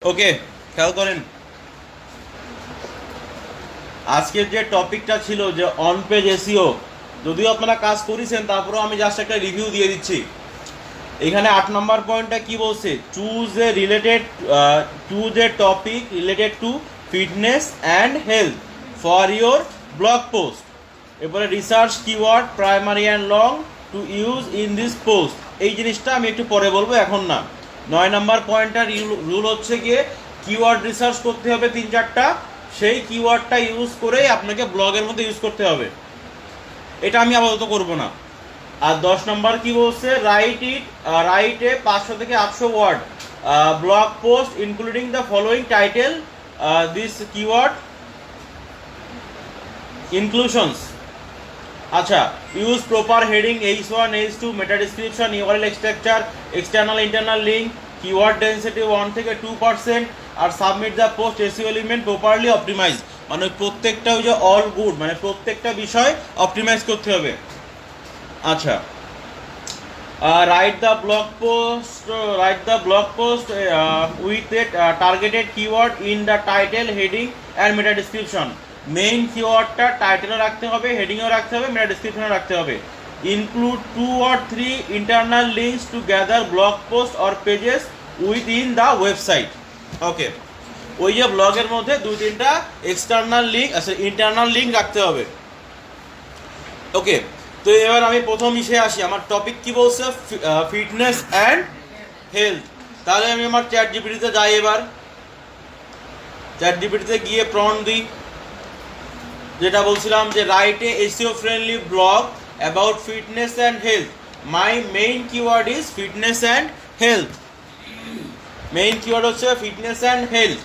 ওকে, খেয়াল করেন আজকের যে টপিকটা ছিল যে অন পেজ এসইও, যদিও আপনারা কাজ করেছেন তারপরেও আমি জাস্ট একটা রিভিউ দিয়ে দিচ্ছি। এখানে 8 নম্বর পয়েন্টটা কি বলছে, choose a topic related to fitness and health for your blog post. এরপরে research keyword primary and long to use in this post. এই জিনিসটা আমি একটু পরে বলবো, এখন না। 9 নম্বর পয়েন্টটার রুল হচ্ছে গিয়ে কিওয়ার্ড রিসার্চ করতে হবে 3-4টা, সেই কিওয়ার্ডটা ইউজ করেই আপনাকে ব্লগের মধ্যে ইউজ করতে হবে। এটা আমি আপাতত করব না। আর 10 নম্বর কি বলছে, রাইটে 500 থেকে 800 word blog post including the following title this keyword inclusions. আচ্ছা, use proper heading H1 H2 meta description URL structure external internal link keyword density 1 থেকে 2% আর submit the post SEO element properly optimise. মানে প্রত্যেকটা ওই যে all good, মানে প্রত্যেকটা বিষয় অপটিমাইজ করতে হবে। আচ্ছা, write the blog post with a targeted keyword in the title heading and meta description. Main কিওয়ার্ডটা টাইটেলও রাখতে হবে, হেডিংও রাখতে হবে, মেটা ডিসক্রিপশনও রাখতে হবে। Include 2 or 3 internal links to gather blog post or pages within the website. Okay, ওই যে ব্লগের মধ্যে 2-3টা এক্সটার্নাল লিঙ্ক আছে, ইন্টারনাল লিঙ্ক রাখতে হবে। ওকে, তো এবার আমি প্রথম বিষয়ে আসি। আমার টপিক কি বলছে, ফিটনেস অ্যান্ড হেলথ। তাহলে আমি আমার চ্যাট জিপিটিতে যাই। এবার চ্যাট জিপিটিতে গিয়ে প্রম্পট দিই, যেটা বলছিলাম যে write a SEO friendly blog about fitness and health. My main keyword is fitness and health. Main keyword হচ্ছে ফিটনেস অ্যান্ড হেলথ।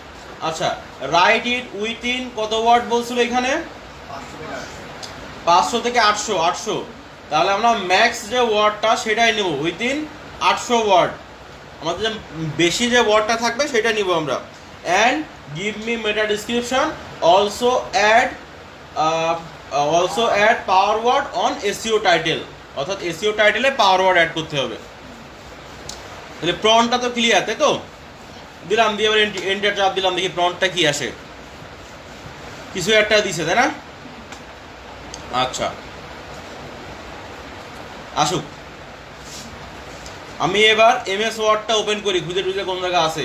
আচ্ছা, রাইট ইট উইথিন কত ওয়ার্ড বলছিল এখানে, 500 থেকে 800। তাহলে আমরা ম্যাক্স যে ওয়ার্ডটা সেটাই নেব, উইথিন 800 ওয়ার্ড। আমাদের যে বেশি যে ওয়ার্ডটা থাকবে সেটা নিব আমরা। And give me meta description, also add power word on SEO title. অর্থাৎ এসইও টাইটেলে পাওয়ার ওয়ার্ড অ্যাড করতে হবে। তাহলে প্রম্পটটা তো ক্লিয়ার, তাই তো? দিলাম, দিয়ে এবার এন্টার চাপ দিলাম, দেখি প্রম্পটটা কি আসে। কিছু একটা দিছে, তাই না? আচ্ছা, আসুক। আমি এবার এমএস ওয়ার্ডটা ওপেন করি, খুঁজে টুজে কোন জায়গা আছে।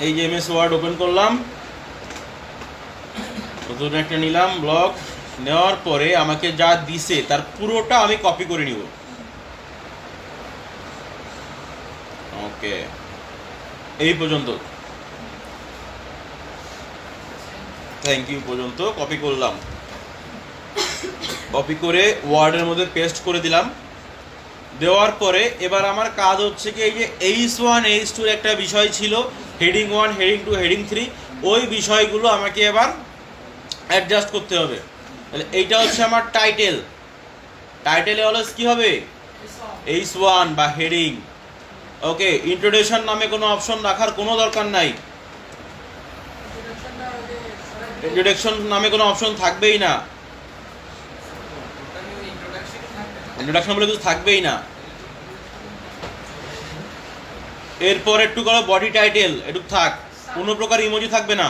এই যে এমএস ওয়ার্ড ওপেন করলাম, নতুন একটা নিলাম ব্লগ। নেওয়ার পরে আমাকে যা দিছে তার পুরোটা আমি কপি করে নিব। ওকে, এই পর্যন্ত, থ্যাংক ইউ পর্যন্ত কপি করলাম। কপি করে ওয়ার্ডের মধ্যে পেস্ট করে দিলাম। দেওয়ার পরে এবার আমার কাজ হচ্ছে কি, এই যে H1 H2 একটা বিষয় ছিল, হেডিং 1 হেডিং 2 হেডিং 3, ওই বিষয়গুলো আমাকে এবার অ্যাডজাস্ট করতে হবে। তাহলে এইটা হচ্ছে আমার টাইটেল। টাইটেলে অলওয়েজ কি হবে, H1 বা হেডিং। ওকে, ইন্ট্রোডাকশন নামে কোনো অপশন রাখার কোনো দরকার নাই। ইন্ট্রোডাকশন নামে কোনো অপশন থাকবেই না, ইন্ট্রোডাকশন বলে কিছু থাকবেই না। এরপর একটু করো বডি টাইটেল, একটু থাক, কোনো প্রকার ইমোজি থাকবে না।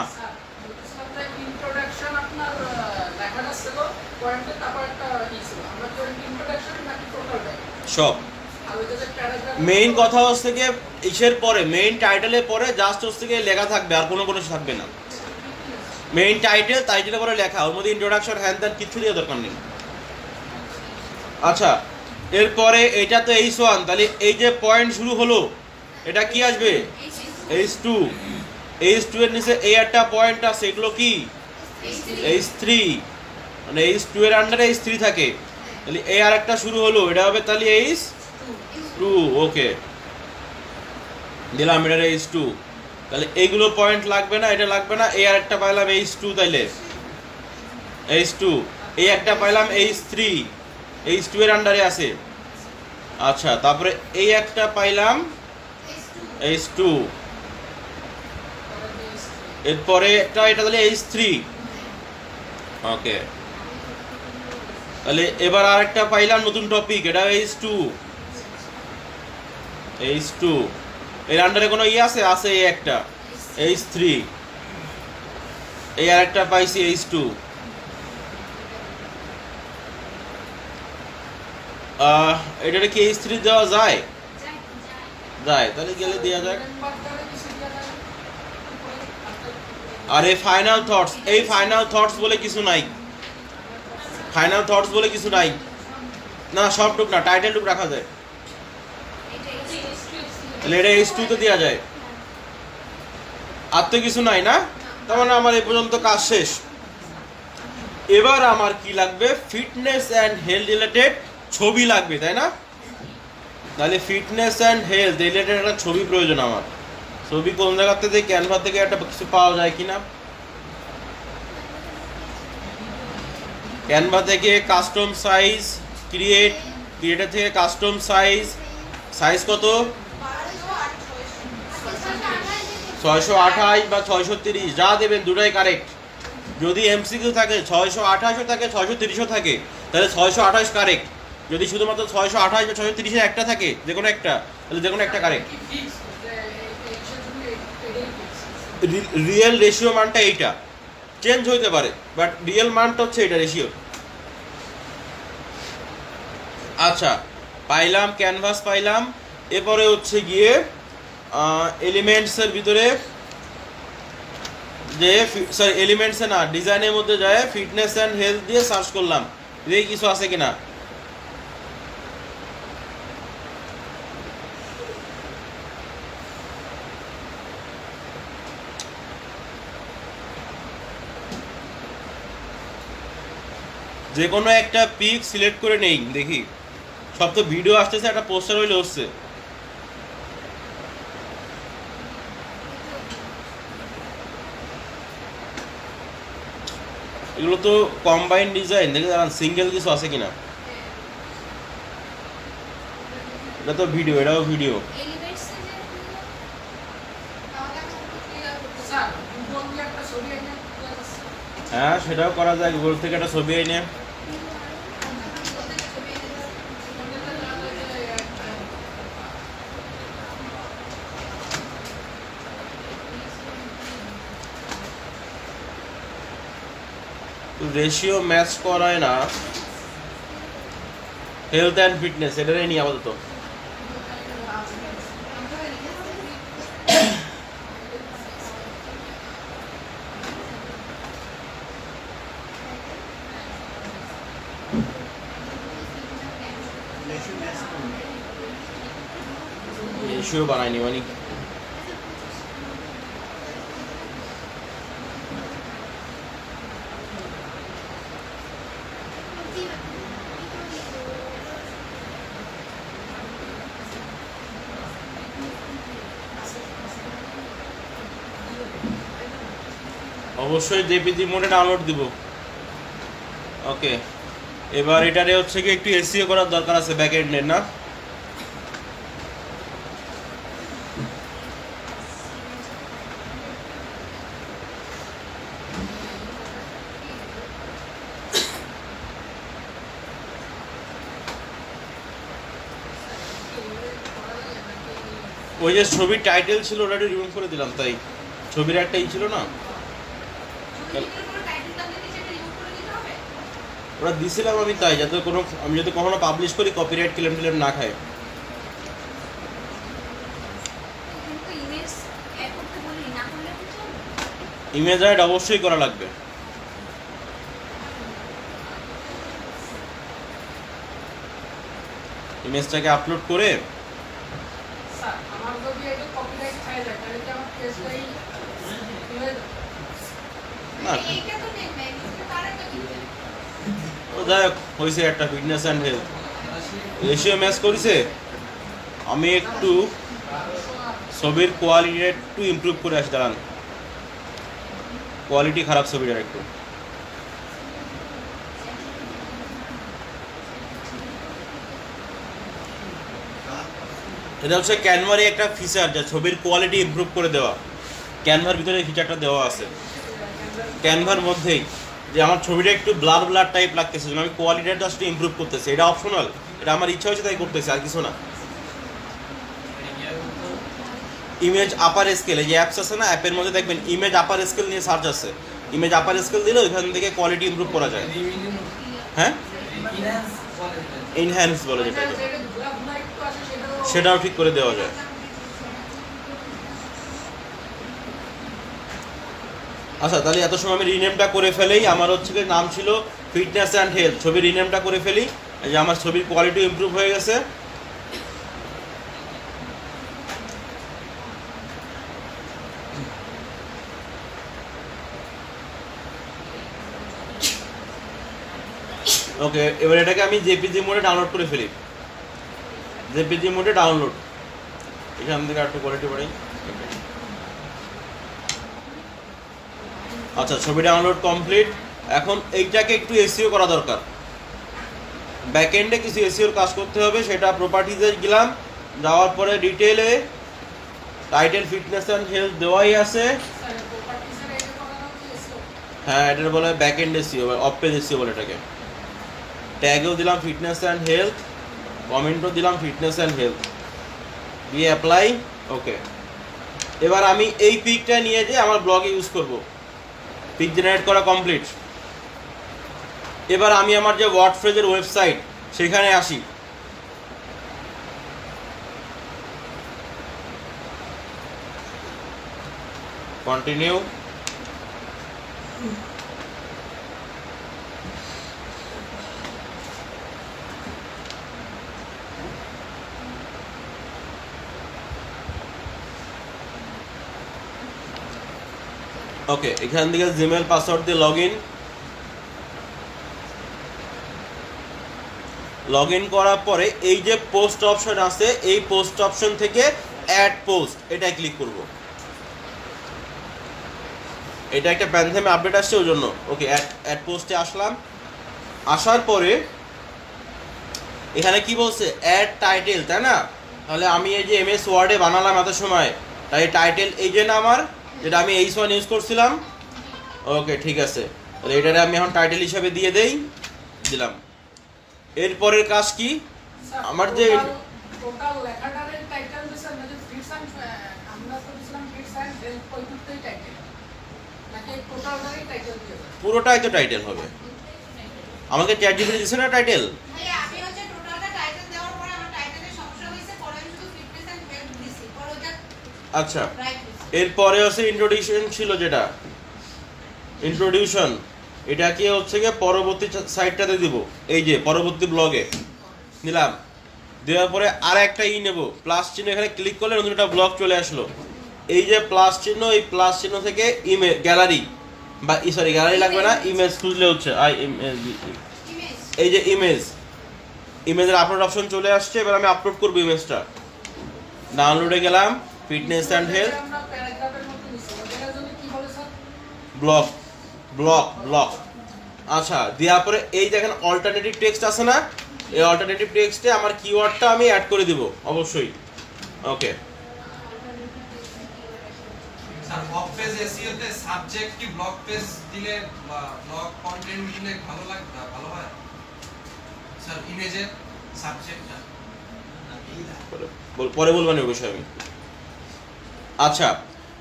সব মেইন কথা হচ্ছে গিয়ে ইসের পরে, মেইন টাইটেলের পরে জাস্ট হচ্ছে গিয়ে লেখা থাকবে, আর কোনো থাকবে না। মেইন টাইটেলের পরে লেখা, ওর মধ্যে ইন্ট্রোডাকশন হ্যান ত্যান কিছু দিয়ে দরকার নেই। আচ্ছা, এরপরে এটা তো H1, তাহলে এই যে পয়েন্ট শুরু হলো এটা কি আসবে, H2। H2 এর নিচে এই একটা পয়েন্ট আছে, এগুলো কি H3, মানে H2 এর আন্ডারে H3 থাকে। তাহলে এই আর একটা শুরু হলো, এটা হবে তাহলে H2। ওকে, দিলাম এটা H2। তাহলে এইগুলো পয়েন্ট লাগবে না, এটা লাগবে না। এই আর একটা পাইলাম H2, তাইলে H2। এই একটা পাইলাম H3, H2 এর আন্ডারে আছে। আচ্ছা, তারপরে এই একটা পাইলাম H2, এরপরে একটা, এটা তাহলে H3। ওকে, তাহলে এবার আরেকটা পাইলাম নতুন টপিক, এটা H2। H2 এর আন্ডারে কোনো আছে আছে এই একটা H3 এই আরেকটা পাইছি H2 এটারে কি H3 দেওয়া যায় যায় তাহলে গেলে দেওয়া যায় আর এই ফাইনাল থটস এই ফাইনাল থটস বলে কিছু নাই ফাইনাল থটস বলে কিছু নাই না সবটুক না টাইটেল টুক রাখা যায় তাহলে এটা H2 তে দেওয়া যায় আর তো কিছু নাই না তার মানে আমার এই পর্যন্ত কাজ শেষ এবার আমার কি লাগবে ফিটনেস অ্যান্ড হেলথ রিলেটেড ছবি লাগবে তাই না তাহলে ফিটনেস অ্যান্ড হেলথ রিলেটেড একটা ছবি প্রয়োজন আমার ছবি কোন জায়গা থেকে ক্যানভা থেকে একটা কিছু পাওয়া যায় কিনা ক্যানভা থেকে কাস্টম সাইজ ক্রিয়েটার থেকে কাস্টম সাইজ কত 628 বা 630 যা দেবেন দুটাই কারেক্ট যদি এমসিকিউ থাকে 628 থাকে 630 থাকে তাহলে 628 কারেক্ট যদি শুধুমাত্র 628 বা 630 একটা থাকে যে কোনো একটা তাহলে যে কোনো একটা কারেক্ট রিয়েল রেশিও মানটা এইটা চেঞ্জ হইতে পারে বাট রিয়েল মানটা হচ্ছে এটা রেশিও আচ্ছা পাইলাম ক্যানভাস পাইলাম এরপরে হচ্ছে গিয়ে এলিমেন্টসের ভিতরে যে সরি এলিমেন্টসে না ডিজাইনের মধ্যে যায় ফিটনেস অ্যান্ড হেলথ দিয়ে সার্চ করলাম দেখি কিছু আছে কিনা যে কোনো একটা পিক সিলেক্ট করে নেই দেখি সব তো ভিডিও আসতেছে একটা পোস্টার হইলে হচ্ছে এগুলো তো কম্বাইন ডিজাইন দেখে দাঁড়ান সিঙ্গেল কিছু আছে কিনা এটা তো ভিডিও এটাও ভিডিও হ্যাঁ সেটাও করা যায় গুগল থেকে একটা ছবি এনে রেশিও ম্যাচ করায় না হেলথ অ্যান্ড ফিটনেস এটাই নিয়ে আপাতত রেশিও বানায়নি মানে অবশ্যই জেপিজি মোডে ডাউনলোড দিব ওকে এবার এটারে হচ্ছে কি একটু এসইও করার দরকার আছে ব্যাক এন্ডের না ওই যে ছবির টাইটেল ছিল ওটা রিমুভ করে দিলাম তাই ছবির একটা ই ছিল না ওরা দিছিলাম আমি তাই যাতে কোনো আমি যদি কখনো পাবলিশ করি কপিরাইট ক্লেম টিলেম না খায় ইমেজ অ্যাড অবশ্যই করা লাগবে ইমেজটাকে আপলোড করে না ও যাই হোক হয়েছে একটা fitness and health ratio match করেছে আমি একটু ছবির কোয়ালিটি একটু ইমপ্রুভ করে আসি দাঁড়ান কোয়ালিটি খারাপ ছবিটার একটু এটা হচ্ছে ক্যানভারই একটা ফিচার যা ছবির কোয়ালিটি ইমপ্রুভ করে দেওয়া ক্যানভার ভিতরে ফিচারটা দেওয়া আছে ক্যানভার মধ্যেই যে আমার ছবিটা একটু ব্লার ব্লার টাইপ লাগতেছে আমি কোয়ালিটিটা জাস্ট ইমপ্রুভ করতেছি এটা অপশনাল এটা আমার ইচ্ছা হয়েছে তাই করতেছি আর কিছু না ইমেজ আপার স্কেল, এই যে অ্যাপস আছে না, অ্যাপের মধ্যে দেখবেন ইমেজ আপার স্কেল নিয়ে সার্চ আছে। ইমেজ আপার স্কেল দিলে ওইখান থেকে কোয়ালিটি ইমপ্রুভ করা যায়। হ্যাঁ, ইনহ্যান্স বলে যেটাকে, সেটাও ঠিক করে দেওয়া যায়। আচ্ছা, তাহলে এত সময় আমি রিনেমটা করে ফেলেই। আমার হচ্ছে কি নাম ছিল ফিটনেস অ্যান্ড হেলথ, ছবির রিনেমটা করে ফেলি। এই যে আমার ছবির কোয়ালিটি ইমপ্রুভ হয়ে গেছে। ওকে, এবার এটাকে আমি জেপিজি মোডে ডাউনলোড করে ফেলি। জেপিজি মোডে ডাউনলোড, এখান থেকে একটু কোয়ালিটি বাড়াই। আচ্ছা, ছবি ডাউনলোড কমপ্লিট। এখন এইটাকে একটু এসইও করা দরকার, ব্যাকএন্ডে কিছু এসইওর কাজ করতে হবে। সেটা প্রপার্টিজে গেলাম, যাওয়ার পরে ডিটেলে টাইটেল ফিটনেস অ্যান্ড হেলথ দেওয়াই আছে। হ্যাঁ, এটার বলে backend SEO, of page SEO বলে এটাকে। ট্যাগেও দিলাম ফিটনেস অ্যান্ড হেলথ, কমেন্টও দিলাম ফিটনেস অ্যান্ড হেলথ, দিয়ে অ্যাপ্লাই। ওকে, এবার আমি এই পিকটা নিয়ে যে আমার ব্লগে ইউজ করব। পিক জেনারেট করা কমপ্লিট। এবার আমি আমার যে ওয়ার্ডপ্রেসের ওয়েবসাইট সেখানে আসি। কন্টিনিউ। ওকে, এখান থেকে জিমেল পাসওয়ার্ড দিয়ে লগ ইন করার পরে এই যে পোস্ট অপশন আছে, এই পোস্ট অপশন থেকে অ্যাড পোস্ট এটা ক্লিক করব। এটা একটা প্যানথেমে আপডেট আসছে ওই জন্য। ওকে, অ্যাড পোস্টে আসলাম। আসার পরে এখানে কি বলছে, অ্যাড টাইটেল, তাই না? তাহলে আমি এই যে এমএস ওয়ার্ডে বানালাম এত সময়, তাই টাইটেল এই যে না আমার, যেটা আমি H1 ইউজ করছিলাম। ওকে, ঠিক আছে, তাহলে এটারে আমি এখন টাইটেল হিসাবে দিয়ে দিলাম। এরপরের কাজ কি, আমার যে টোটাল লেখাটার টাইটেল দিছেন না, যে ফিটস এন্ড আমরা তো দিছিলাম ফিটস এন্ড হেলথ, কয়টাই টাইটেল নাকি টোটালটারই টাইটেল দিয়ে দেব? পুরোটাই তো টাইটেল হবে। আমাকে চ্যাট জিপিটি দিছে না টাইটেল। ভাই আমি হচ্ছে টোটালটা টাইটেল দেওয়ার পরে আমার টাইটেলের সমস্যা হইছে, পরে আমি শুধু ফিটনেস এন্ড হেলথ দিছি, পরে ওটা আচ্ছা, রাইট। এরপরে হচ্ছে ইন্ট্রোডিউশন ছিল, যেটা ইন্ট্রোডিউশন, এটাকে হচ্ছে গিয়ে পরবর্তী সাইটটাতে দিব। এই যে পরবর্তী ব্লগে নিলাম, দেওয়ার পরে আর একটা নেব, প্লাস চিহ্ন, এখানে ক্লিক করলে নতুন একটা ব্লগ চলে আসলো। এই যে প্লাস চিহ্ন, এই প্লাস চিহ্ন থেকে ইমেজ গ্যালারি, বা সরি গ্যালারি লাগবে না, ইমেজ খুঁজলে হচ্ছে এই যে ইমেজের আপলোড অপশন চলে আসছে। এবার আমি আপলোড করবো ইমেজটা। ডাউনলোডে গেলাম, ফিটনেস অ্যান্ড হেলথ, আমরা প্যারাগ্রাফের মতো দিছি, এটার জন্য কি বলে স্যার? ব্লক। আচ্ছা, দেওয়ার পরে এই দেখেন অল্টারনেটিভ টেক্সট আছে না, এই অল্টারনেটিভ টেক্সটে আমার কিওয়ার্ডটা আমি অ্যাড করে দিব অবশ্যই। ওকে, স্যার অফ পেজ এসইও তে সাবজেক্ট কি ব্লগ পেজ দিলে বা ব্লগ কন্টেন্ট দিলে ভালো হয় স্যার? ইমেজের সাবজেক্টটা পরে বলবেন ওই বিষয়ে আমি। আচ্ছা,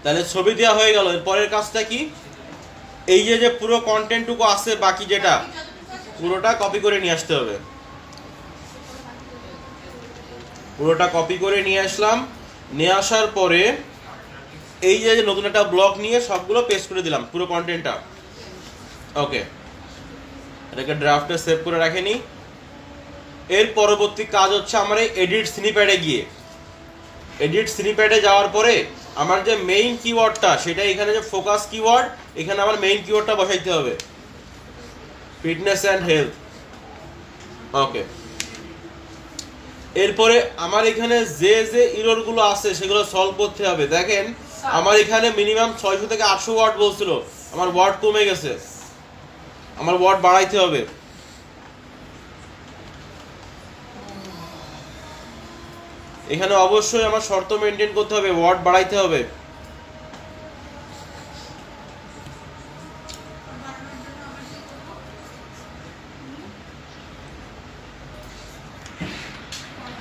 তাহলে ছবি দেওয়া হয়ে গেল। পরের কাজটা কি, এই যে পুরো কন্টেন্টটুকু আছে বাকি, যেটা পুরোটা কপি করে নিয়ে আসতে হবে। পুরোটা কপি করে নিয়ে আসলাম। নিয়ে আসার পরে এই যে নতুন একটা ব্লগ নিয়ে সবগুলো পেস্ট করে দিলাম, পুরো কন্টেন্টটা। ওকে, এটাকে ড্রাফটে সেভ করে রাখেনি। এর পরবর্তী কাজ হচ্ছে আমার এই এডিট স্নিপ্যাডে যাওয়ার পরে আমার যে মেইন কিওয়ার্ডটা, সেটা এখানে যে ফোকাস কিওয়ার্ড, এখানে আমার মেইন কিওয়ার্ডটা বসাইতে হবে, ফিটনেস অ্যান্ড হেলথ। ওকে, এরপরে আমার এখানে যে ইররগুলো আছে সেগুলো সলভ করতে হবে। দেখেন আমার এখানে মিনিমাম 600 থেকে 800 ওয়ার্ড বলছিল, আমার ওয়ার্ড কমে গেছে, আমার ওয়ার্ড বাড়াইতে হবে। এখানে অবশ্যই আমার শর্ত মেনটেন করতে হবে, ওয়ার্ড বাড়াইতে হবে।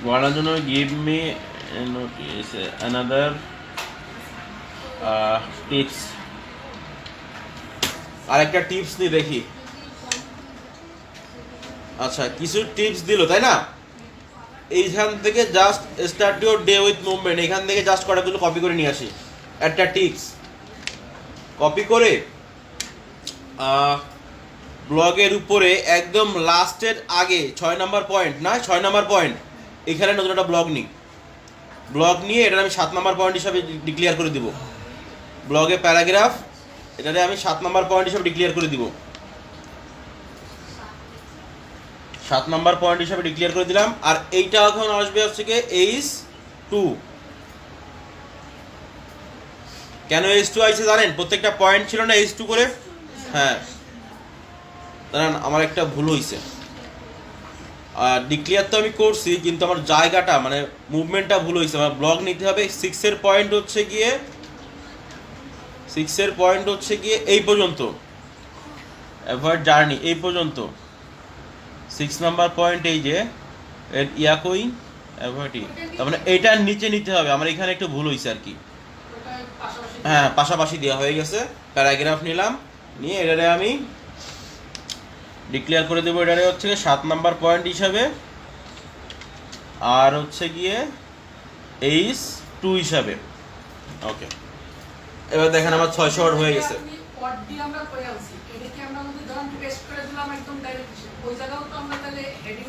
বাড়ানোর জন্য give me notice another tips. আরেকটা টিপস নিয়ে দেখি। আচ্ছা, কিছু টিপস দিল তাই না? এইখান থেকে just start your day with movement, এখান থেকে জাস্ট কটাগুলো কপি করে নিয়ে আসি। একটা টিপস কপি করে ব্লগের উপরে একদম লাস্টের আগে 6 নাম্বার পয়েন্ট না, 6 নাম্বার পয়েন্ট এখানে নতুন একটা ব্লগ নিই। ব্লগ নিয়ে এটা আমি 7 নাম্বার পয়েন্ট হিসাবে ডিক্লেয়ার করে দিব। ব্লগে প্যারাগ্রাফ, এটাতে আমি 7 নাম্বার পয়েন্ট হিসাবে ডিক্লেয়ার করে দিব। 7 নাম্বার পয়েন্ট হিসাবে ডিক্লেয়ার করে দিলাম। আর এইটা এখন আসবে হচ্ছে কি H2। কেন H2 আইছে জানেন? প্রত্যেকটা পয়েন্ট ছিল না H2 করে? হ্যাঁ, দাঁড়ান, আমার একটা ভুল হয়েছে। ডিক্লেয়ার তো আমি করছি, কিন্তু আমার জায়গাটা মানে মুভমেন্টটা ভুল হয়েছে। আমার ব্লগ নিতে হবে 6 এর পয়েন্ট হচ্ছে গিয়ে এই পর্যন্ত, অ্যাভয়েড জার্নি এই পর্যন্ত। 6 নাম্বার পয়েন্ট এই যে ইয়াকই অ্যাভয়েড, তার মানে এইটার নিচে নিতে হবে। আমার এখানে একটু ভুল হয়েছে আর কি। হ্যাঁ, পাশাপাশি দেওয়া হয়ে গেছে। প্যারাগ্রাফ নিলাম, নিয়ে এটারে আমি ডিক্লেয়ার করে দেবো। এটারে হচ্ছে 7 নাম্বার পয়েন্ট হিসাবে, আর হচ্ছে গিয়ে H2 হিসাবে। ওকে, এবার দেখেন আমার 600 ওয়ার্ড হয়ে গেছে। ওয়ার্ড দিয়ে আমরা করে আনছি, এটা কি আমরা যদি ধরুন পেস্ট করে দিলাম একদম ডাইরেক্ট, ওই জায়গাও তো আমরা তাহলে হেডিং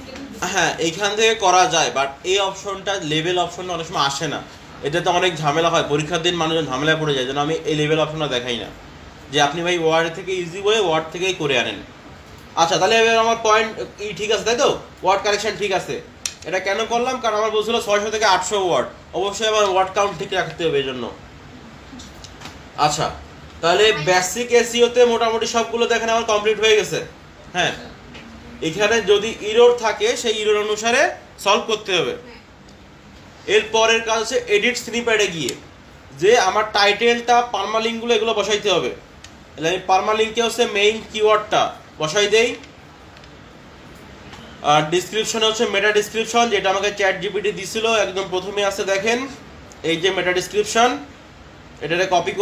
হ্যাঁ, এইখান থেকে করা যায়, বাট এই অপশনটা লেভেল অপশনটা অনেক সময় আসে না। এটাতে অনেক ঝামেলা হয়, পরীক্ষার দিন মানুষজন ঝামেলায় পড়ে যায়, যেন আমি এই লেভেল অপশনটা দেখাই না, যে আপনি ভাই ওয়ার্ড থেকে ইজি ওয়ে ওয়ার্ড থেকেই করে আনেন। আচ্ছা, তাহলে এবার আমার পয়েন্ট ঠিক আছে তাই তো? ওয়ার্ড কারেকশন ঠিক আছে। এটা কেন করলাম? কারণ আমার বলছিল 600 থেকে 800 ওয়ার্ড, অবশ্যই আমার ওয়ার্ড কাউন্ট ঠিক রাখতে হবে এই জন্য। আচ্ছা, তাহলে বেসিক এসইওতে মোটামুটি সবগুলো দেখেন আমার কমপ্লিট হয়ে গেছে। হ্যাঁ, এখানে যদি ইরর থাকে সেই ইরর অনুসারে সলভ করতে হবে। এর পরের কাজ হচ্ছে এডিট স্নিপেটে গিয়ে যে আমার টাইটেলটা, পারমালিঙ্কগুলো এগুলো বসাইতে হবে। তাহলে আমি পারমালিঙ্কে হচ্ছে মেইন কিওয়ার্ডটা বসাই দেই, আর ডিসক্রিপশনে হচ্ছে মেটা ডিসক্রিপশন, যেটা আমাকে চ্যাট জিপিটি দিছিল একদম প্রথমে আছে দেখেন, এই যে মেটা ডিসক্রিপশন, এটাকে কপি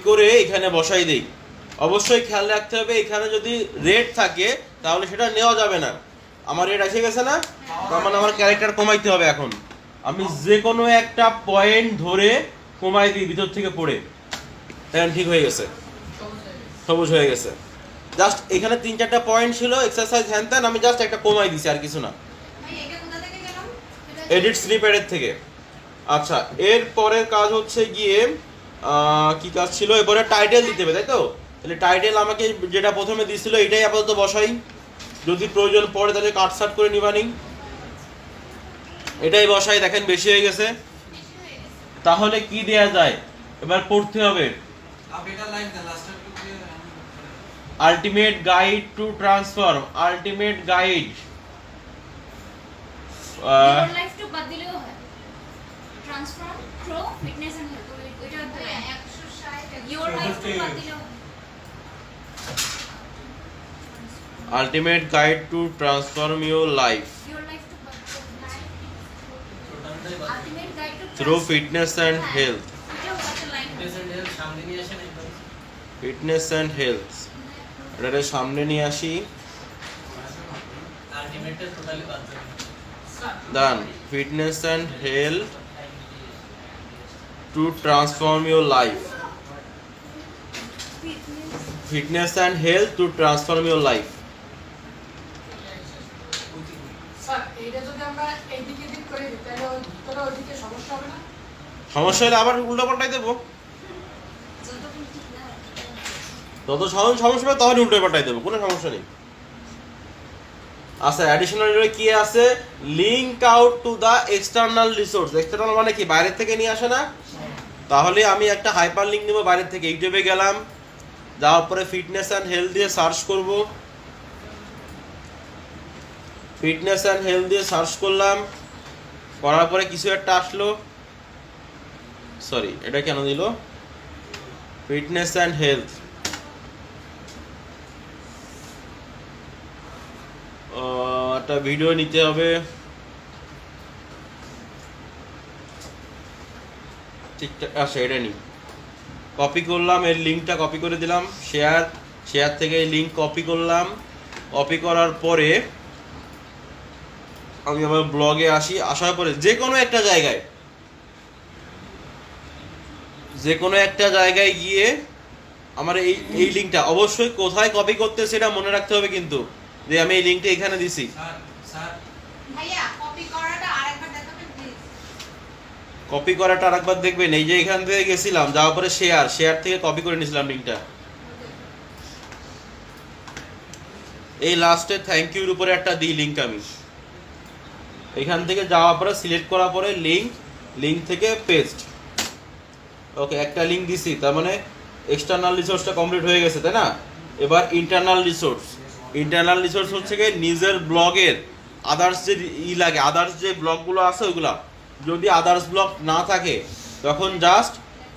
করে এখানে বসাই দেই। অবশ্যই খেয়াল রাখতে হবে, এখানে যদি রেড থাকে তাহলে সেটা নেওয়া যাবে না। আমার রেড এসে গেছে না, তার মানে আমার ক্যারেক্টার কমাইতে হবে। এখন আমি যে কোনো একটা পয়েন্ট ধরে কমাই দিই ভিতর থেকে পড়ে, এখন ঠিক হয়ে গেছে, সবুজ হয়ে গেছে। জাস্ট এখানে 3-4টা পয়েন্ট ছিল এক্সারসাইজ হ্যান ত্যান, আমি জাস্ট একটা কমাই দিছি, আর কিছু না। ভাই এটা কোথা থেকে গেলাম? এডিট স্নিপেটের থেকে। আচ্ছা, এর পরের কাজ হচ্ছে গিয়ে কি কাজ ছিল? এরপরে টাইটেল দিতে হবে তাই তো? তাহলে টাইটেল আমাকে যেটা প্রথমে দিছিল এটাই আপাতত বসাই, যদি প্রয়োজন পড়ে তাহলে কাটসাট করে নিবানি। এটাই বসাই, দেখেন বেশি হয়ে গেছে। তাহলে কি দেয়া যায় এবার পড়তে হবে। आप এটা লাইন দেন লাস্টের টুকে ultimate guide to transform, ultimate guide Your life to বাদ দিলেও হয়। Transform through fitness and health, ওইটা তো 160 your life to বাদ দিলেও হয়। Ultimate guide to transform your life Your life to বাদ দিলেও হয়। Ultimate guide to through fitness and health, এটাও একটা লাইন। ফিটনেস অ্যান্ড হেলথ, এটাকে সামনে নিয়ে আসি। Done, fitness and health to transform your life, fitness and health to transform your life. Sir এইটা যদি আমরা এইদিকে দিক করে দিই তাহলে ওই ভিতরে ওইদিকে সমস্যা হবে না? সমস্যা হলে আবার উল্টো পাল্টাই দেবো, যতক্ষণ ঠিক না হয়। যত সহজ সমস্যা হবে তখন উল্টো পাল্টাই দেবো, কোনো সমস্যা নেই। আচ্ছা, অ্যাডিশনাল কি আছে? Link out to the external resource. External মানে কি? বাইরের থেকে নিয়ে আসে না? তাহলে আমি একটা হাইপার লিঙ্ক নেবো বাইরের থেকে। ইউটিউবে গেলাম, যাওয়ার পরে ফিটনেস অ্যান্ড হেলথ দিয়ে সার্চ করব, ফিটনেস অ্যান্ড হেলথ দিয়ে সার্চ করলাম, করার পরে কিছু একটা আসলো, সরি এটা কেন দিল? ফিটনেস অ্যান্ড হেলথ, একটা ভিডিও নিতে হবে, ঠিকঠাক আচ্ছা এটা নিই, কপি করলাম, এর লিঙ্কটা কপি করে দিলাম, শেয়ার থেকে এই লিঙ্ক কপি করলাম, কপি করার পরে আমি আমার ব্লগে আসি, আসার পরে যে কোনো একটা জায়গায় গিয়ে আমার এই লিঙ্কটা অবশ্যই কোথায় কপি করতে সেটা মনে রাখতে হবে, কিন্তু যে আমি এই লিঙ্কটা এখানে দিছি। স্যার ভাইয়া কপি করাটা আরেকবার দেখাবেন প্লিজ। কপি করাটা আরেকবার দেখবেন, এই যে এখান থেকে গেছিলাম, যাওয়ার পরে শেয়ার থেকে কপি করে নিয়েছিলাম লিঙ্কটা, এই লাস্টে থ্যাংক ইউর উপরে একটা দিই লিঙ্ক, আমি এখান থেকে যাওয়ার পরে সিলেক্ট করার পরে লিঙ্ক থেকে পেস্ট, ওকে একটা লিঙ্ক দিছি, তার মানে এক্সটার্নাল রিসোর্সটা কমপ্লিট হয়ে গেছে, তাই না? এবার ইন্টারনাল রিসোর্স হচ্ছে কি নিজের ব্লগের আদার্স যে লাগে, আদার্স যে ব্লগগুলো আছে ওইগুলা, যদি আদার্স ব্লগ না থাকে তখন জাস্ট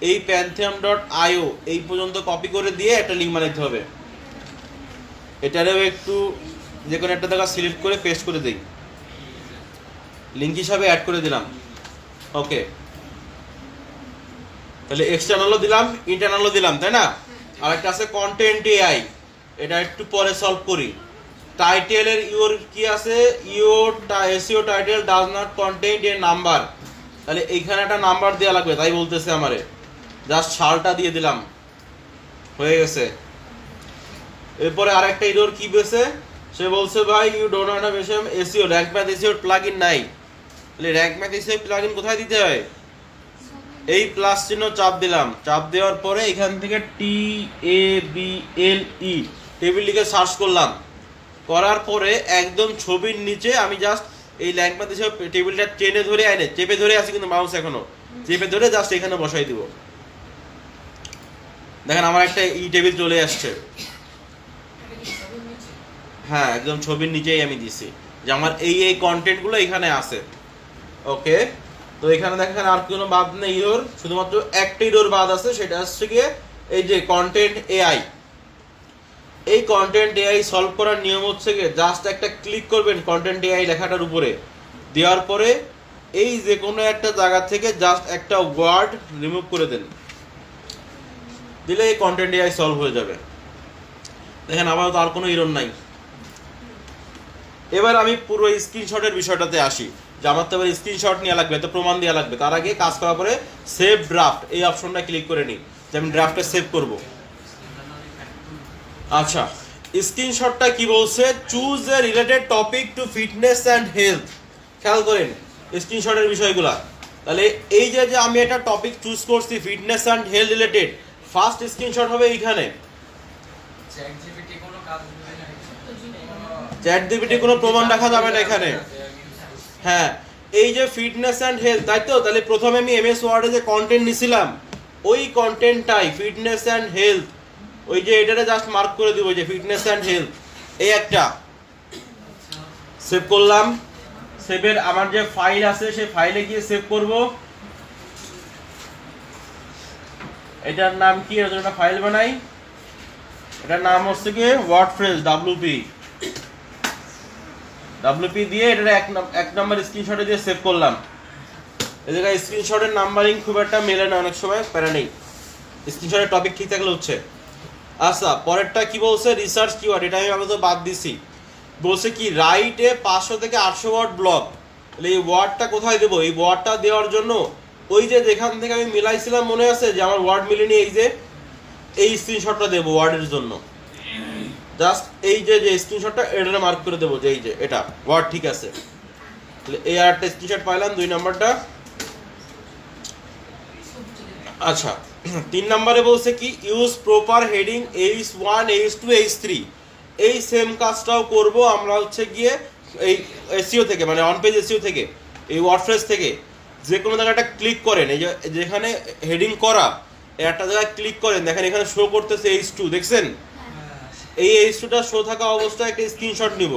এই pantheon.io এই পর্যন্ত কপি করে দিয়ে একটা লিঙ্ক বানাইতে হবে, এটারেও একটু যে কোনো একটা জায়গা সিলেক্ট করে পেস্ট করে দিই, লিঙ্ক হিসাবে অ্যাড করে দিলাম, ওকে। তাহলে এক্সটার্নালও দিলাম, ইন্টারনালও দিলাম, তাই না? আর একটা আছে কন্টেন্ট এআই, এটা একটু পরে সলভ করি। টাইটেলের ইওর কি আছে, your SEO title does not contain A number, তাহলে এইখানে একটা নাম্বার দেওয়া লাগবে, তাই বলতেছে আমারে, জাস্ট সালটা দিয়ে দিলাম, হয়ে গেছে। এরপরে আরেকটা ইওর কি বলছে, সে বলছে ভাই you don't have SEO Rank Math SEO plugin নাই, তাহলে র্যাঙ্ক ম্যাথ এসইও প্লাগইন কোথায় দিতে হয়, এই প্লাস চিহ্ন চাপ দিলাম, চাপ দেওয়ার পরে এখান থেকে TABLE টেবিল লিখে সার্চ করলাম, করার পরে একদম ছবির নিচে আমি জাস্ট এই র্যাঙ্ক ম্যাথ এসইও টেবিলটা চেপে ধরে আছি, কিন্তু মাউস এখনো চেপে ধরে জাস্ট এখানে বসাই দিব, দেখেন আমার একটা টেবিল চলে আসছে, হ্যাঁ একদম ছবির নিচেই আমি দিছি যে আমার এই কন্টেন্টগুলো এখানে আছে, ওকে। তো এখানে দেখেন আর কোনো বাদ নেই ইওর, শুধুমাত্র একটা ইওর বাদ আছে, সেটা হচ্ছে গিয়ে এই যে কন্টেন্ট এআই। এই কন্টেন্ট এআই সলভ করার নিয়ম হচ্ছে গিয়ে জাস্ট একটা ক্লিক করবেন কন্টেন্ট এআই লেখাটার উপরে, দেওয়ার পরে এই যে কোনো একটা জায়গা থেকে জাস্ট একটা ওয়ার্ড রিমুভ করে দেন, দিলে এই কন্টেন্ট এআই সলভ হয়ে যাবে। দেখেন আবার তো আর কোনো ইরর নাই। এবার আমি পুরো স্ক্রিনশটের বিষয়টাতে আসি, যে আমার তো এবার স্ক্রিনশট নেওয়া লাগবে, তো প্রমাণ দেওয়া লাগবে, তার আগে কাজ করার পরে সেভ ড্রাফট এই অপশনটা ক্লিক করে নিই, যে আমি ড্রাফটে সেভ করব। আচ্ছা, স্ক্রিনশটটা কি বলছে, choose a related topic to fitness and health, খেয়াল করেন স্ক্রিনশটের বিষয়গুলা। তাহলে এই যে আমি একটা টপিক চুজ করছি fitness and health related, first screenshot হবে এইখানে, চ্যাট জিপিটি কোনো প্রমাণ রাখা যাবে না এখানে, হ্যাঁ এই যে ফিটনেস অ্যান্ড হেলথ, তাই তো? তাহলে প্রথমে আমি এমএস ওয়ার্ডে যে কন্টেন্ট নিছিলাম ওই কন্টেন্টটাই ফিটনেস অ্যান্ড হেলথ, ওই যে এটারে জাস্ট মার্ক করে দিব যে ফিটনেস অ্যান্ড হেলথ, এই একটা সেভ করলাম। সেভের আমার যে ফাইল আছে সেই ফাইলে গিয়ে সেভ করব, এটার নাম কি, এর জন্য একটা ফাইল বানাই, এটার নাম হচ্ছে কি ওয়ার্ডপ্রেস WP দিয়ে এটা এক নাম্বার স্ক্রিনশটে দিয়ে সেভ করলাম। এই জায়গায় স্ক্রিনশটের নাম্বারিং খুব একটা মেলে না, অনেক সময় প্যারা নেই, স্ক্রিনশটের টপিক ঠিক থাকলে হচ্ছে। আচ্ছা পরেরটা কি বলছে, রিসার্চ কিওয়ার্ড, এটা আমি আপাতত বাদ দিছি। বলছে কি রাইটে 500 থেকে 800 ওয়ার্ড ব্লগ, তাহলে এই ওয়ার্ডটা কোথায় দেবো, এই ওয়ার্ডটা দেওয়ার জন্য ওই যে যেখান থেকে আমি মিলাইছিলাম মনে আছে যে আমার ওয়ার্ড মিলেনি, এই যে এই স্ক্রিনশটটা দেবো ওয়ার্ডের জন্য, জাস্ট এই যে স্ক্রিনশটটা এটা মার্ক করে দেবো যে এই যে এটা ওয়ার্ড ঠিক আছে, তাহলে এই আর একটা স্ক্রিনশট পাইলাম 2 নাম্বারটা। আচ্ছা 3 নম্বরে বলছে কি use proper heading H1 H2 H3, এই সেম কাজটাও করব আমরা হচ্ছে গিয়ে এই এসইও থেকে, মানে অন পেজ এসইও থেকে, এই ওয়ার্ডপ্রেস থেকে যে কোনো জায়গাটা ক্লিক করেন, এই যে যেখানে হেডিং করা একটা জায়গায় ক্লিক করেন, দেখেন এখানে শো করতেছে H2, দেখছেন এই H2টা শো থাকা অবস্থায় একটা স্ক্রিনশট নিব,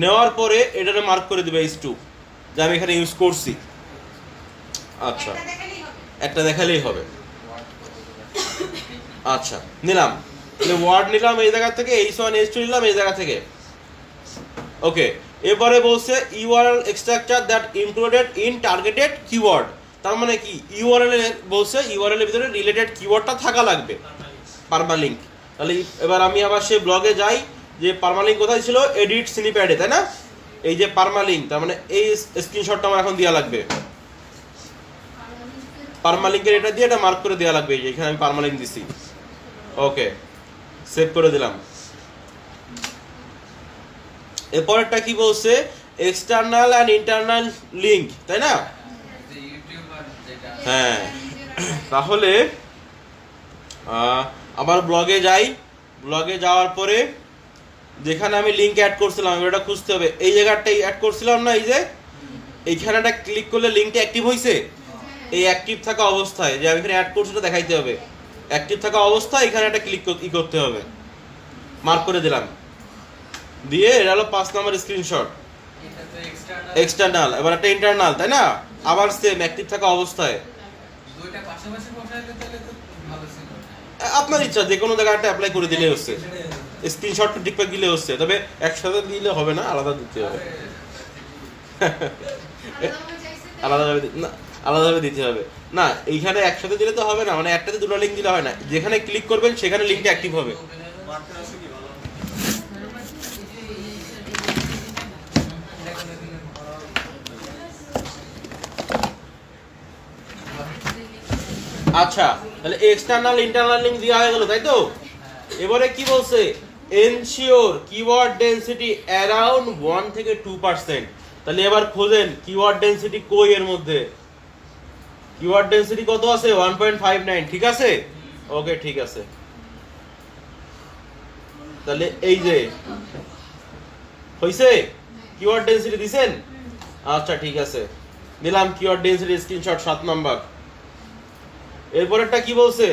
নেওয়ার পরে এটারে মার্ক করে দেবে H2 যে আমি এখানে ইউজ করছি। আচ্ছা একটা দেখালেই হবে। আচ্ছা নিলাম, তাহলে ওয়ার্ড নিলাম এই জায়গা থেকে, H1 H2 নিলাম এই জায়গা থেকে, ওকে। এবারে বলছে URL structure that included in targeted keyword, তার মানে কি ইউআরএল এর বলছে ইউআরএল এর ভিতরে রিলেটেড কিওয়ার্ডটা থাকা লাগবে পারমালিঙ্ক। তাহলে এবার আমি আবার সেই ব্লগে যাই যে পারমালিঙ্ক কোথায় ছিল, এডিট স্নিপ্যাডে, তাই না? এই যে পারমালিঙ্ক, তার মানে এই স্ক্রিনশটটা আমার এখন দেওয়া লাগবে। পারমালিঙ্কের এটা দিয়ে এটা মার্ক করে দেওয়া লাগবে, এই যে এখানে আমি পারমালিঙ্ক দিছি। ওকে, সেভ করে দিলাম। এরপরটা কি বলছে, এক্সটার্নাল অ্যান্ড ইন্টারনাল লিঙ্ক, তাই না? যে ইউটিউবার যেটা হ্যাঁ, তাহলে আবার ব্লগে যাই। ব্লগে যাওয়ার পরে যেখানে আমি লিঙ্ক অ্যাড করছিলাম এটা খুঁজতে হবে। এই জায়গাটাই অ্যাড করছিলাম না, এই যে এইখানেটা ক্লিক করলে লিঙ্কটা অ্যাক্টিভ হয়েছে। এই অ্যাক্টিভ থাকা অবস্থায় যে আমি এখানে অ্যাড করছি এটা দেখাইতে হবে। অ্যাক্টিভ থাকা অবস্থায় এখানে একটা ক্লিক করতে হবে, মার্ক করে দিলাম। দিয়ে এটা হলো 5 নম্বর স্ক্রিনশট, এটা তো এক্সটার্নাল এক্সটার্নাল। এবার একটা ইন্টারনাল, তাই না? আবার সেম অ্যাক্টিভ থাকা অবস্থায়। দুইটা পাশাপাশি বসাইলে তাহলে তো ভালো ছিল। আপনার ইচ্ছা, যে কোনো জায়গায় একটা অ্যাপ্লাই করে দিলে হচ্ছে, স্ক্রিনশট টিকপাক দিলে হচ্ছে। তবে একসাথে দিলে হবে না, আলাদা দিতে হবে, আলাদাভাবে দিতে হবে। না, এইখানে একসাথে দিলে তো হবে না, মানে একটাতে দুটো লিঙ্ক দিলে হয় না। যেখানে ক্লিক করবেন সেখানে লিঙ্কটা অ্যাক্টিভ হবে। আচ্ছা, তাহলে এক্সটার্নাল ইন্টারনাল লিঙ্ক দেওয়া হয়ে গেল, তাই তো? এবারে কি বলছে, এনশিওর কিওয়ার্ড ডেনসিটি অ্যারাউন্ড 1 থেকে 2%। তাহলে এবার খোঁজেন কিওয়ার্ড ডেনসিটি কই এর মধ্যে। কিওয়ার্ড ডেনসিটি কত আছে? 1.59, ঠিক আছে? ওকে, ঠিক আছে। তাহলে এই যে হইছে, কিওয়ার্ড ডেনসিটি দিবেন। আচ্ছা, ঠিক আছে, দিলাম কিওয়ার্ড ডেনসিটি স্ক্রিনশট 7 নাম্বার। এরপরেরটা কি বলছে,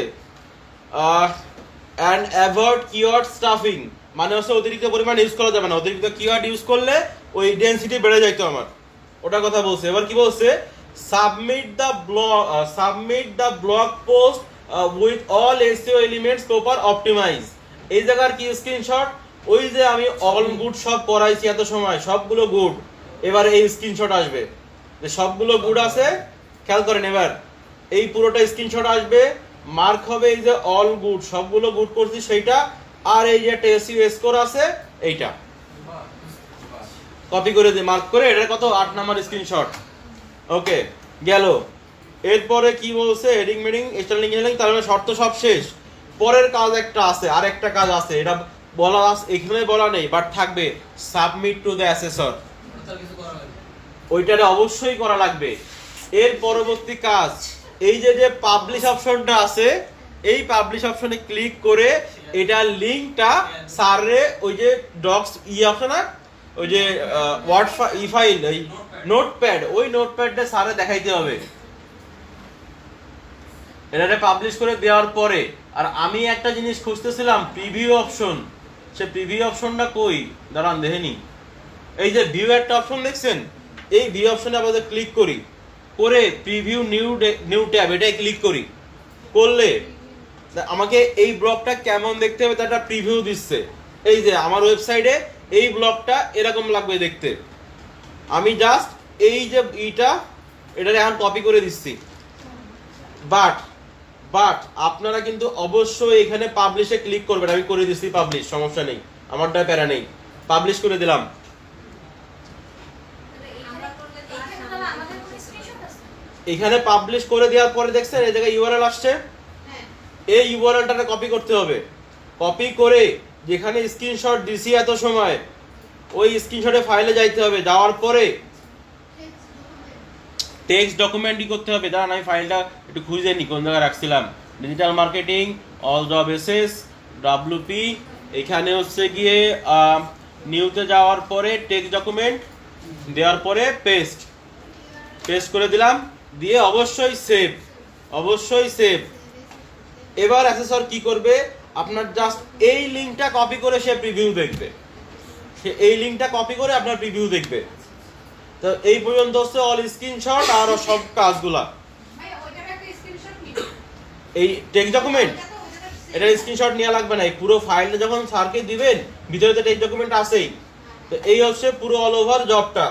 অ্যান্ড অ্যাভয়েড কিওয়ার্ড স্টাফিং, মানে হচ্ছে অতিরিক্ত পরিমাণ ইউজ করা যাবে না। অতিরিক্ত কিওয়ার্ড ইউজ করলে ওই ডেনসিটি বেড়ে যাইতো আমার, ওটার কথা বলছে। এবার কি বলছে, submit the blog post with all SEO elements proper optimise. এই জায়গার কি স্ক্রিনশট, ওই যে আমি অল গুড সব করাইছি এত সময়, সবগুলো গুড। এবার এই স্ক্রিনশট আসবে যে সবগুলো গুড আছে, খেয়াল করেন। এবার এই পুরোটা স্ক্রিনশট আসবে, মার্ক হবে এই যে অল গুড, সবগুলো গুড করছি সেইটা, আর এই যে একটা এসইও স্কোর আছে এইটা কপি করে দিয়ে মার্ক করে, এটা কত 8 নাম্বার স্ক্রিনশট। ওকে, গেল। এরপরে কি বলছে, হেডিং মেডিং এক্সটার্নাল লিঙ্ক, তার মানে শর্ত সব শেষ। পরের কাজ একটা আছে, আর একটা কাজ আছে, এটা বলা এখানে বলা নেই, বাট থাকবে, সাবমিট টু দ্য অ্যাসেসর। ওইটারে অবশ্যই করা লাগবে। এর পরবর্তী কাজ, এই যে পাবলিশ অপশনটা আছে, এই পাবলিশ অপশনে ক্লিক করে এটার লিঙ্কটা স্যারে ওই যে ডক্স আছে না, ওই যে ওয়ার্ড ফাইল, ওই নোটপ্যাড, ওই নোটপ্যাডটা স্যারে দেখাইতে হবে। এটাতে পাবলিশ করে দেওয়ার পরে, আর আমি একটা জিনিস খুঁজতেছিলাম, প্রিভিউ অপশন। সে প্রিভিউ অপশনটা কই, দাঁড়ান দেখেনি। এই যে ভিউ একটা অপশন দেখছেন, এই ভিউ অপশনে আমাদের ক্লিক করি, করে প্রিভিউ নিউ ট্যাব এটাই ক্লিক করি। করলে আমাকে এই ব্লগটা কেমন দেখতে হবে তার একটা প্রিভিউ দিচ্ছে। এই যে আমার ওয়েবসাইটে এই ব্লগটা এরকম লাগবে দেখতে। আমি জাস্ট এই যে এটারে এখন কপি করে দিচ্ছি। বাট আপনারা কিন্তু অবশ্যই এখানে পাবলিশে ক্লিক করবেন। আমি করে দিচ্ছি পাবলিশ, সমস্যা নেই, আমারটা প্যারা নেই। পাবলিশ করে দিলাম। এখানে পাবলিশ করে দেওয়ার পরে দেখছেন এই জায়গায় ইউআরএল আসছে, এই ইউআরএলটা কপি করতে হবে। কপি করে যেখানে স্ক্রিনশট দিছি এত সময়, ওই স্ক্রিনশটে ফাইলে যাইতে হবে। যাওয়ার পরে টেক্সট ডকুমেন্টই করতে হবে। দাঁড়ান আমি ফাইলটা একটু খুঁজে নিই কোন জায়গায় রাখছিলাম। Digital marketing, all job SS, WP, এখানে হচ্ছে গিয়ে নিউতে যাওয়ার পরে টেক্সট ডকুমেন্ট দেওয়ার পরে পেস্ট করে দিলাম। দিয়ে অবশ্যই সেভ। এবার অ্যাসেসর কি করবে, আপনার জাস্ট এই লিঙ্কটা কপি করে সে প্রিভিউ দেখবে। সে এই লিঙ্কটা কপি করে আপনার প্রিভিউ দেখবে। তো এই পর্যন্ত হচ্ছে অল স্ক্রিনশট আর সব কাজগুলা। এই টেক্সট ডকুমেন্ট, এটা স্ক্রিনশট নেওয়া লাগবে না। এই পুরো ফাইলটা যখন স্যারকে দিবেন, ভিতরে তো টেক্সট ডকুমেন্ট আছেই। তো এই হচ্ছে পুরো অল ওভার জবটা।